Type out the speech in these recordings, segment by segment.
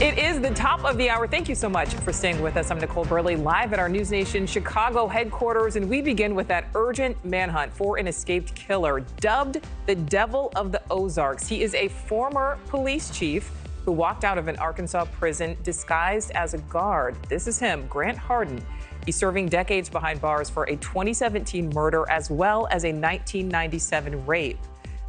It is the top of the hour. Thank you so much for staying with us. I'm Nicole Burley, live at our News Nation Chicago headquarters, and we begin with that urgent manhunt for an escaped killer, dubbed the Devil of the Ozarks. He is a former police chief who walked out of an Arkansas prison disguised as a guard. This is him, Grant Hardin. He's serving decades behind bars for a 2017 murder as well as a 1997 rape.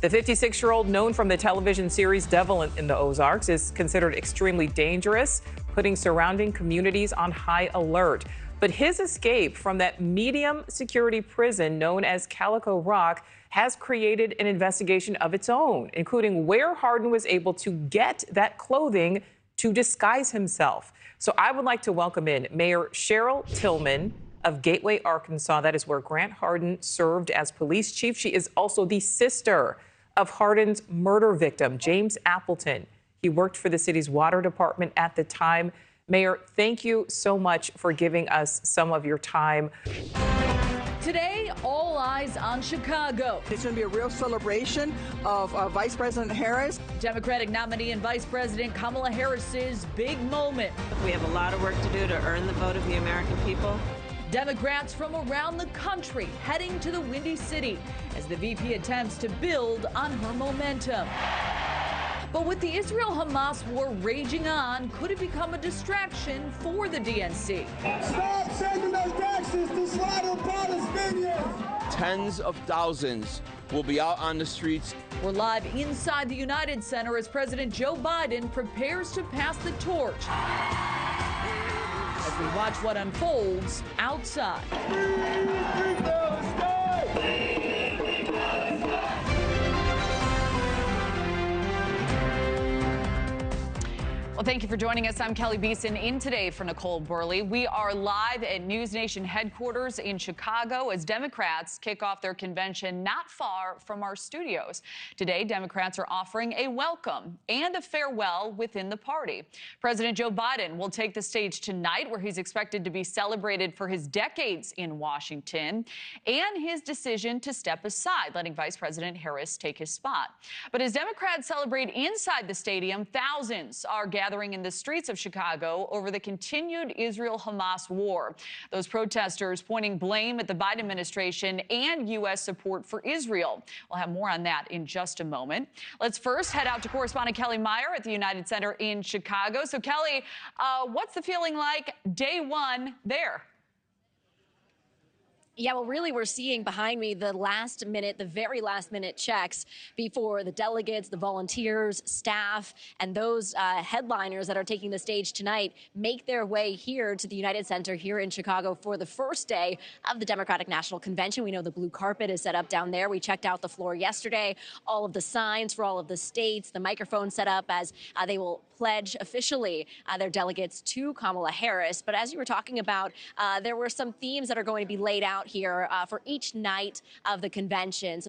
The 56-year-old, known from the television series Devil in the Ozarks, is considered extremely dangerous, putting surrounding communities on high alert. But his escape from that medium security prison known as Calico Rock has created an investigation of its own, including where Hardin was able to get that clothing to disguise himself. So I would like to welcome in Mayor Cheryl Tillman of Gateway, Arkansas. That is where Grant Hardin served as police chief. She is also the sister of Hardin's murder victim, James Appleton. He worked for the city's water department at the time. Mayor, thank you so much for giving us some of your time. Today, all eyes on Chicago. It's going to be a real celebration of Vice President Harris. Democratic nominee and Vice President Kamala Harris's big moment. We have a lot of work to do to earn the vote of the American people. Democrats from around the country heading to the Windy City as the VP attempts to build on her momentum. But with the Israel-Hamas war raging on, could it become a distraction for the DNC? Stop sending those taxes to slaughter Palestinians! Tens of thousands will be out on the streets. We're live inside the United Center as President Joe Biden prepares to pass the torch. As we watch what unfolds outside. Well, thank you for joining us. I'm Kelly Beeson in today for Nicole Burley. We are live at News Nation headquarters in Chicago as Democrats kick off their convention not far from our studios. Today, Democrats are offering a welcome and a farewell within the party. President Joe Biden will take the stage tonight, where he's expected to be celebrated for his decades in Washington and his decision to step aside, letting Vice President Harris take his spot. But as Democrats celebrate inside the stadium, thousands are gathering in the streets of Chicago over the continued Israel-Hamas war. Those protesters pointing blame at the Biden administration and U.S. support for Israel. We'll have more on that in just a moment. Let's first head out to correspondent Kelly Meyer at the United Center in Chicago. So, Kelly, what's the feeling like day one there? Yeah, well, really, we're seeing behind me the very last minute checks before the delegates, the volunteers, staff, and those headliners that are taking the stage tonight make their way here to the United Center here in Chicago for the first day of the Democratic National Convention. We know the blue carpet is set up down there. We checked out the floor yesterday, all of the signs for all of the states, the microphone set up as they will pledge officially their delegates to Kamala Harris. But as you were talking about, there were some themes that are going to be laid out here for each night of the convention.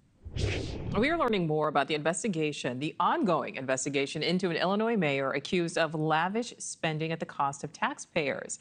We are learning more about the ongoing investigation into an Illinois mayor accused of lavish spending at the cost of taxpayers.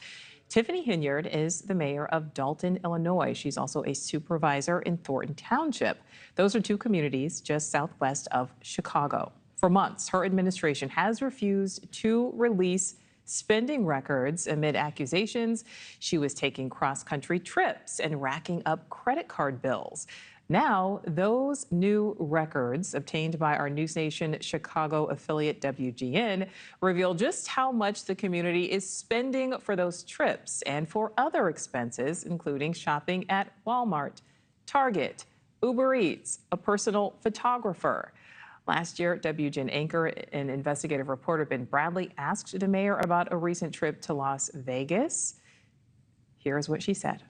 Tiffany Hinyard is the mayor of Dalton, Illinois. She's also a supervisor in Thornton Township. Those are two communities just southwest of Chicago. For months, her administration has refused to release spending records amid accusations she was taking cross-country trips and racking up credit card bills. Now, those new records obtained by our News Nation Chicago affiliate WGN reveal just how much the community is spending for those trips and for other expenses, including shopping at Walmart, Target, Uber Eats, a personal photographer. Last year, WGN anchor and investigative reporter Ben Bradley asked the mayor about a recent trip to Las Vegas. Here's what she said.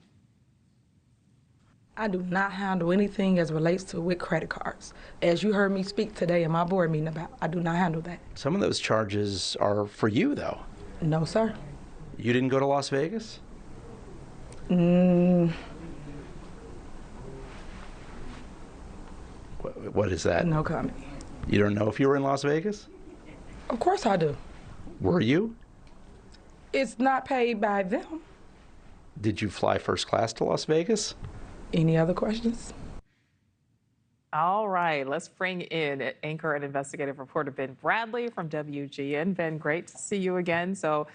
I do not handle anything as relates to with credit cards. As you heard me speak today in my board meeting about, I do not handle that. Some of those charges are for you, though. No, sir. You didn't go to Las Vegas? What is that? No comment. You don't know if you were in Las Vegas? Of course I do. Were you? It's not paid by them. Did you fly first class to Las Vegas? Any other questions? All right, let's bring in anchor and investigative reporter Ben Bradley from WGN. Ben, great to see you again. So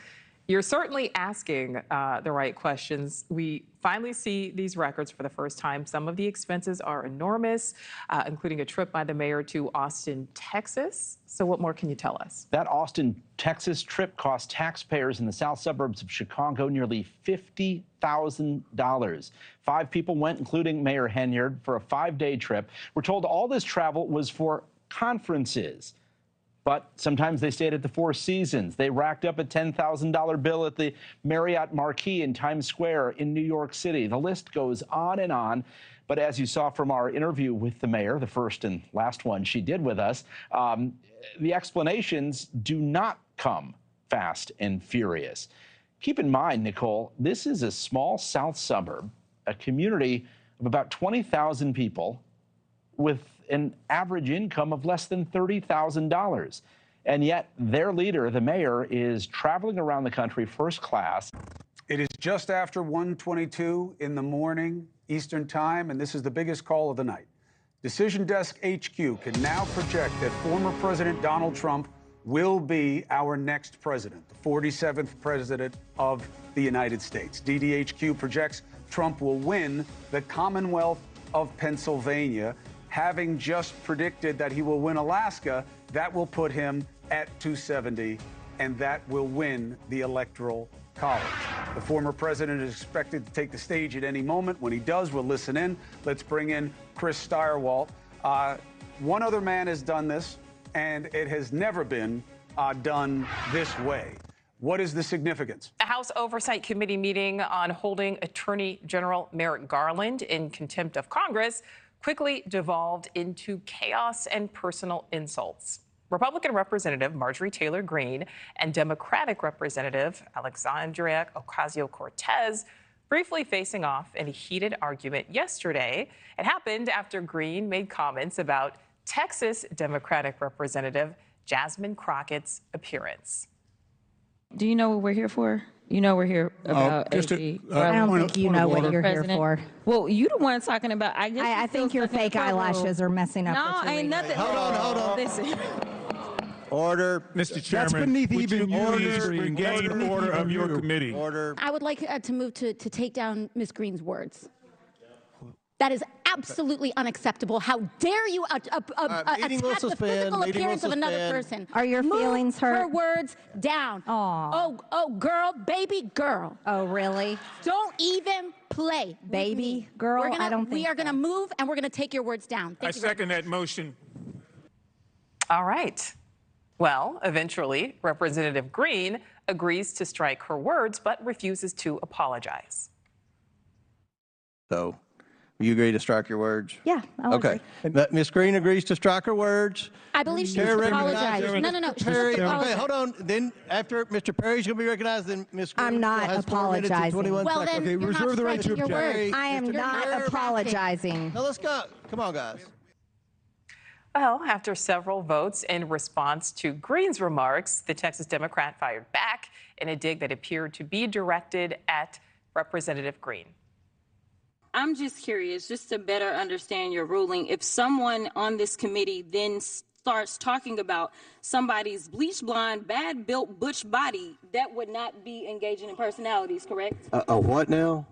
you're certainly asking the right questions. We finally see these records for the first time. Some of the expenses are enormous, including a trip by the mayor to Austin, Texas. So what more can you tell us? That Austin, Texas trip cost taxpayers in the south suburbs of Chicago nearly $50,000. 5 people went, including Mayor Henyard, for a 5-day trip. We're told all this travel was for conferences. But sometimes they stayed at the Four Seasons. They racked up a $10,000 bill at the Marriott Marquis in Times Square in New York City. The list goes on and on. But as you saw from our interview with the mayor, the first and last one she did with us, the explanations do not come fast and furious. Keep in mind, Nicole, this is a small south suburb, a community of about 20,000 people with an average income of less than $30,000. And yet their leader, the mayor, is traveling around the country first class. It is just after 1:22 in the morning Eastern Time, and this is the biggest call of the night. Decision Desk HQ can now project that former President Donald Trump will be our next president, the 47th president of the United States. DDHQ projects Trump will win the Commonwealth of Pennsylvania. Having just predicted that he will win Alaska, that will put him at 270, and that will win the Electoral College. The former president is expected to take the stage at any moment. When he does, we'll listen in. Let's bring in Chris Stirewalt. One other man has done this, and it has never been done this way. What is the significance? A House Oversight Committee meeting on holding Attorney General Merrick Garland in contempt of Congress quickly devolved into chaos and personal insults. Republican Representative Marjorie Taylor Greene and Democratic Representative Alexandria Ocasio-Cortez briefly facing off in a heated argument yesterday. It happened after Greene made comments about Texas Democratic Representative Jasmine Crockett's appearance. Do you know what we're here for? You know we're here about AG. I don't think you know what you're here for. Well, you the one talking about. I think your fake eyelashes are messing up. No, ain't nothing. Hold on. Listen. Order. Mr. Chairman, would you please engage the order of your committee? Order. I would like to move to take down Ms. Greene's words. That is absolutely unacceptable. How dare you attack the physical appearance of another person? Are your feelings hurt? Her words down. Aw. Oh, girl, baby girl. Oh, really? Don't even play. Baby girl? I don't think we are going to move, and we're going to take your words down. I second that motion. All right. Well, eventually, Representative Greene agrees to strike her words, but refuses to apologize. So, you agree to strike your words? Yeah, I'll Okay. agree. Ms. Greene agrees to strike her words. I believe she Chair should apologize. recognizes No. She Perry. should apologize. Okay, hold on. Then after Mr. Perry's going to be recognized, then Ms. Greene I'm not has 4 minutes and apologizing. 21 Well, seconds. then you're not striking your words. I am Mr. not Perry. apologizing. Now let's go. Come on, guys. Well, after several votes in response to Greene's remarks, the Texas Democrat fired back in a dig that appeared to be directed at Representative Greene. I'm just curious, just to better understand your ruling, if someone on this committee then starts talking about somebody's bleach blonde, bad-built butch body, that would not be engaging in personalities, correct? What now?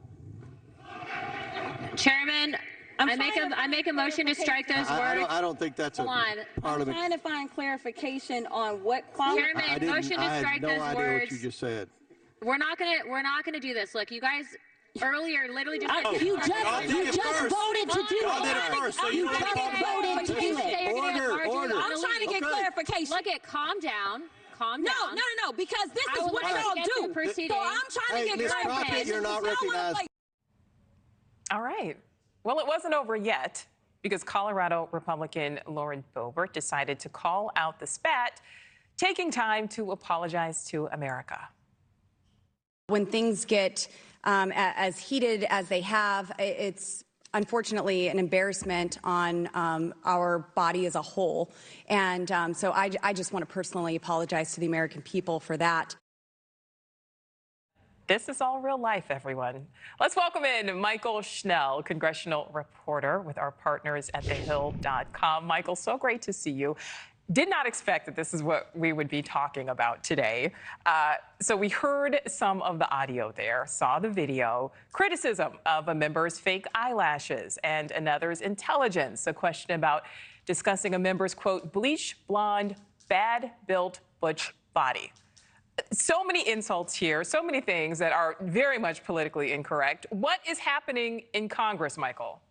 Chairman, I make a motion to strike those words. I don't think that's a part I'm of it. trying to find clarification on what quality. Chairman, motion to strike those I had no idea words. what you just said. We're not gonna do this. Look, you guys earlier literally just You just voted to do it. You just voted to do it. Order. I'm trying to get clarification. Look at calm down. Calm down. No, because this is what y'all do. So I'm trying to get Ms. Crockett, clarification. you're not recognized. All right. Well, it wasn't over yet because Colorado Republican Lauren Boebert decided to call out the spat, taking time to apologize to America. When things get as heated as they have, it's unfortunately an embarrassment on our body as a whole. And so I just want to personally apologize to the American people for that. This is all real life, everyone. Let's welcome in Michael Schnell, congressional reporter with our partners at thehill.com. Michael, so great to see you. Did not expect that this is what we would be talking about today. So we heard some of the audio there, saw the video, criticism of a member's fake eyelashes and another's intelligence, a question about discussing a member's, quote, bleach blonde, bad-built butch body. So many insults here, so many things that are very much politically incorrect. What is happening in Congress, Michael?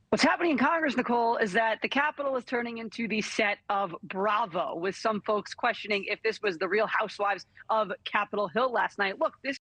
What's happening in Congress, Nicole, is that the Capitol is turning into the set of Bravo, with some folks questioning if this was the Real Housewives of Capitol Hill last night. Look, this